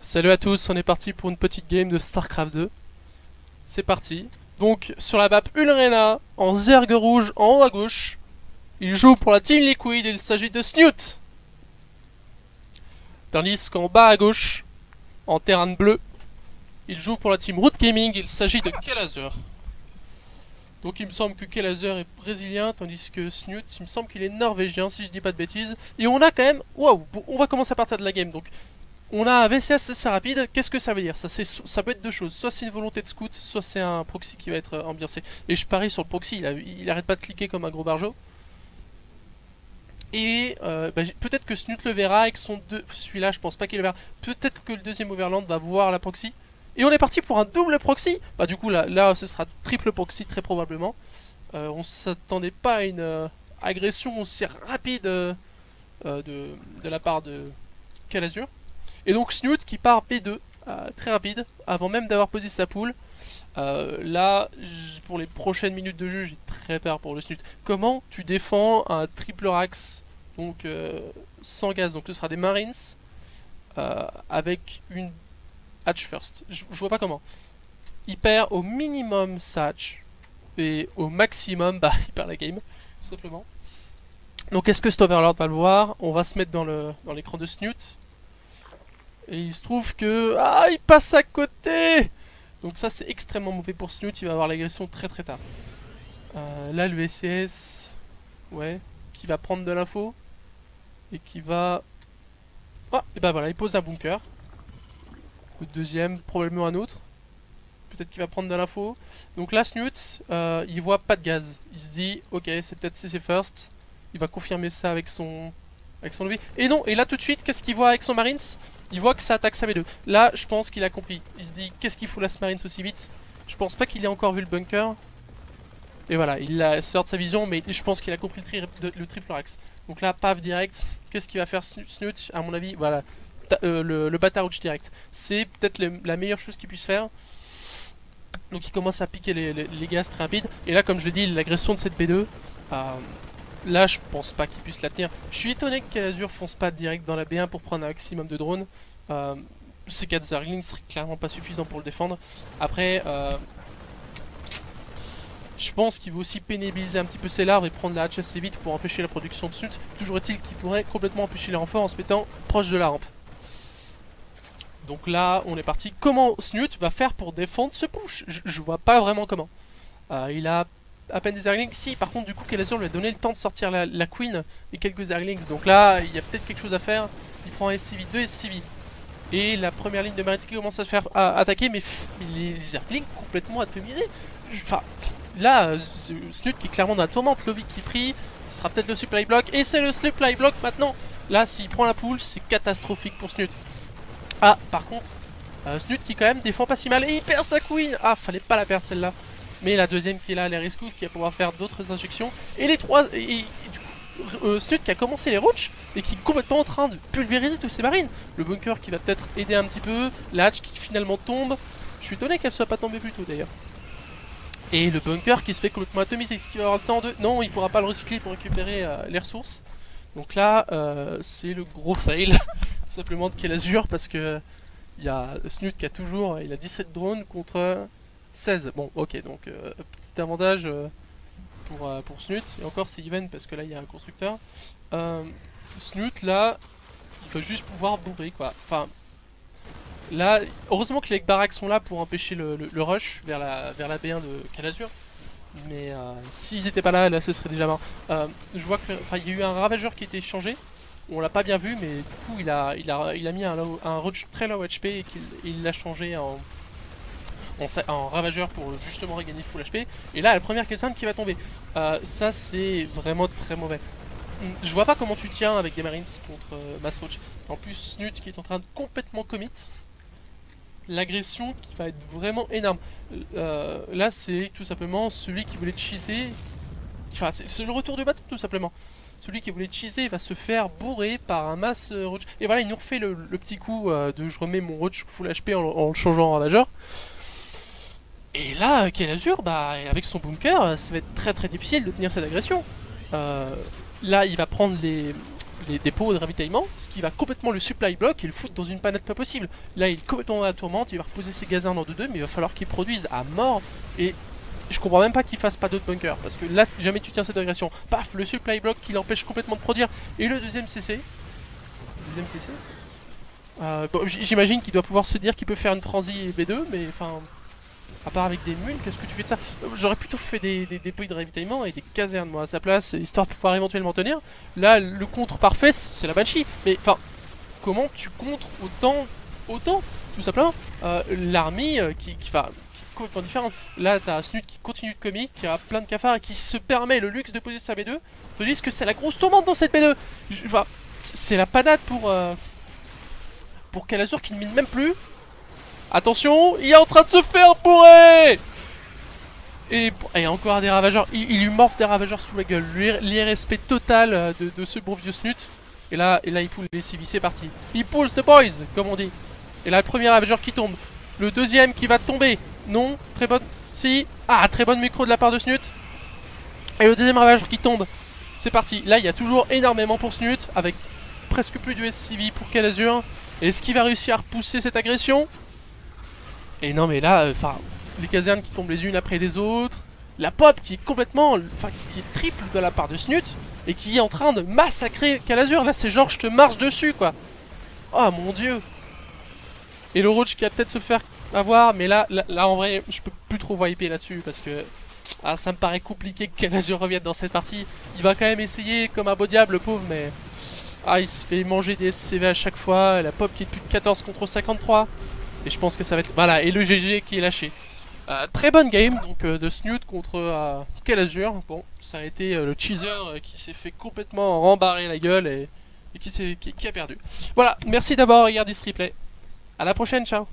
Salut à tous, on est parti pour une petite game de StarCraft 2. C'est parti. Donc sur la map Ulrena, en zerg rouge en haut à gauche, il joue pour la Team Liquid et il s'agit de Snute. Tandis qu'en bas à gauche, en terrain bleu, il joue pour la Team Root Gaming, il s'agit de Kelazer. Donc il me semble que Kelazer est brésilien, tandis que Snute, il me semble qu'il est norvégien si je dis pas de bêtises. Et on a quand même... Waouh, on va commencer à partir de la game donc. On a un VCS assez rapide, qu'est-ce que ça veut dire ça peut être deux choses, soit c'est une volonté de scout, soit c'est un proxy qui va être ambiancé. Et je parie sur le proxy, il arrête pas de cliquer comme un gros barjo. Et peut-être que Snute le verra avec son deux... Celui-là, je pense pas qu'il le verra. Peut-être que le deuxième Overland va voir la proxy. Et on est parti pour un double proxy. Bah du coup là ce sera triple proxy très probablement. On s'attendait pas à une agression aussi rapide de la part de Calazur. Et donc Snute qui part B2, très rapide, avant même d'avoir posé sa poule. Là, pour les prochaines minutes de jeu, j'ai très peur pour le Snute. Comment tu défends un triple Rax, donc sans gaz, donc ce sera des Marines, avec une Hatch first. Je vois pas comment. Il perd au minimum sa Hatch, et au maximum, bah il perd la game, tout simplement. Donc est-ce que cet Overlord va le voir? On va se mettre dans l'écran de Snute. Et il se trouve que... Ah, il passe à côté. Donc ça c'est extrêmement mauvais pour Snute, il va avoir l'agression très très tard. Là le VCS... Ouais, qui va prendre de l'info. Et qui va... Oh, et bah voilà, il pose un bunker. Le deuxième, probablement un autre. Peut-être qu'il va prendre de l'info. Donc là Snute, il voit pas de gaz. Il se dit, ok, c'est peut-être CC First. Il va confirmer ça avec son levier. Et non, et là tout de suite, qu'est-ce qu'il voit avec son Marines? Il voit que ça attaque sa B2. Là, je pense qu'il a compris. Il se dit, qu'est-ce qu'il fout la Marines aussi vite? Je pense pas qu'il ait encore vu le bunker. Et voilà, il a sort de sa vision, mais je pense qu'il a compris le triple axe. Donc là, paf, direct. Qu'est-ce qu'il va faire Snute? À mon avis, voilà. Le Bata Rouge direct. C'est peut-être la meilleure chose qu'il puisse faire. Donc il commence à piquer les gaz très rapide. Et là, comme je l'ai dit, l'agression de cette B2... là, je pense pas qu'il puisse la tenir. Je suis étonné que Calazur fonce pas direct dans la B1 pour prendre un maximum de drones. Ces 4 Zerglings seraient clairement pas suffisants pour le défendre. Après, je pense qu'il veut aussi pénibiliser un petit peu ses larves et prendre la hatch assez vite pour empêcher la production de Snute. Toujours est-il qu'il pourrait complètement empêcher les renforts en se mettant proche de la rampe. Donc là, on est parti. Comment Snute va faire pour défendre ce push? Je vois pas vraiment comment. Il a à peine des Zerglings. Si, par contre, du coup, Calazur lui a donné le temps de sortir la Queen et quelques Zerglings. Donc là, il y a peut-être quelque chose à faire. Il prend un SCV, 2 SCV. Et la première ligne de Marines qui commence à se faire attaquer, mais les Zerglings complètement atomisés. Enfin, là, Snute qui est clairement dans la tourmente. Lovik qui prie. Ce sera peut-être le supply block. Et c'est le supply block maintenant. Là, s'il prend la poule, c'est catastrophique pour Snute. Ah, par contre, Snute qui quand même défend pas si mal. Et il perd sa Queen. Ah, fallait pas la perdre celle-là. Mais la deuxième qui est là, les Rescue, qui va pouvoir faire d'autres injections. Et les trois... Et du coup, Snute qui a commencé les roaches et qui est complètement en train de pulvériser tous ses marines. Le bunker qui va peut-être aider un petit peu. La hatch qui finalement tombe. Je suis étonné qu'elle soit pas tombée plus tôt d'ailleurs. Et le bunker qui se fait complètement atomiser. Est-ce qu'il va avoir le temps de... Non, il pourra pas le recycler pour récupérer les ressources. Donc là, c'est le gros fail. Simplement de Calazur parce que... Il y a Snute qui a toujours... Il a 17 drones contre... 16. Bon, ok, donc petit avantage pour Snute. Et encore, c'est even parce que là, il y a un constructeur. Snute, là, il va juste pouvoir bourrer, quoi. Enfin, là, heureusement que les Barracks sont là pour empêcher le rush vers la B1 de Calazur. Mais s'ils étaient pas là, là, ce serait déjà mort. Je vois que, enfin, il y a eu un ravageur qui a été échangé. On l'a pas bien vu, mais du coup, il a mis un rush très low HP et il l'a changé en ravageur pour justement regagner full HP. Et là, la première caserne qui va tomber. Ça, c'est vraiment très mauvais. Je vois pas comment tu tiens avec des Marines contre Mass Roach. En plus, Snute qui est en train de complètement commit. L'agression qui va être vraiment énorme. Là, c'est tout simplement celui qui voulait cheeser. Enfin, c'est le retour du bateau, tout simplement. Celui qui voulait cheeser va se faire bourrer par un Mass Roach. Et voilà, il nous refait le petit coup de je remets mon Roach full HP en le changeant en ravageur. Et là, Calazur, bah, avec son bunker, ça va être très très difficile de tenir cette agression. Là, il va prendre les dépôts de ravitaillement, ce qui va complètement le supply block et le foutre dans une panade pas possible. Là, il est complètement dans la tourmente, il va reposer ses gazins dans 2-2, mais il va falloir qu'il produise à mort. Et je comprends même pas qu'il fasse pas d'autres bunkers, parce que là, jamais tu tiens cette agression. Paf, le supply block qui l'empêche complètement de produire. Et le deuxième CC. Bon, j'imagine qu'il doit pouvoir se dire qu'il peut faire une transi B2, mais enfin... À part avec des mules, qu'est-ce que tu fais de ça? J'aurais plutôt fait des dépôts de ravitaillement et des casernes, moi, à sa place, histoire de pouvoir éventuellement tenir. Là, le contre parfait, c'est la Banshee. Mais, enfin, comment tu contres autant, tout simplement l'armée qui est complètement différente. Là, t'as Snut qui continue de commit, qui a plein de cafards et qui se permet le luxe de poser sa B2. Te disent que c'est la grosse tourmente dans cette B2. Enfin, c'est la panade pour Kalazur qui ne mine même plus. Attention, il est en train de se faire bourrer. Et encore des ravageurs. Il lui morphe des ravageurs sous la gueule. L'irrespect total de ce bon vieux Snut. Et là il pull les civis, c'est parti. Il pulls the boys, comme on dit. Et là, le premier ravageur qui tombe. Le deuxième qui va tomber. Non, très bonne. Si. Ah, très bonne micro de la part de Snut. Et le deuxième ravageur qui tombe. C'est parti. Là, il y a toujours énormément pour Snut. Avec presque plus de SCV pour Kalazur. Est-ce qu'il va réussir à repousser cette agression? Et non mais là, enfin, les casernes qui tombent les unes après les autres, la pop qui est complètement, enfin qui est triple de la part de Snut, et qui est en train de massacrer Kalazur. Là c'est genre je te marche dessus quoi. Oh mon dieu. Et le Roach qui va peut-être se faire avoir, mais là en vrai je peux plus trop wiper là-dessus parce que ça me paraît compliqué que Kalazur revienne dans cette partie. Il va quand même essayer comme un beau diable le pauvre, mais il se fait manger des SCV à chaque fois. La pop qui est plus de 14 contre 53. Et je pense que ça va être... Voilà, et le GG qui est lâché. Très bonne game donc de Snut contre Kalazur. Bon, ça a été le cheeser qui s'est fait complètement rembarrer la gueule et qui a perdu. Voilà, merci d'avoir regardé ce replay. A la prochaine, ciao.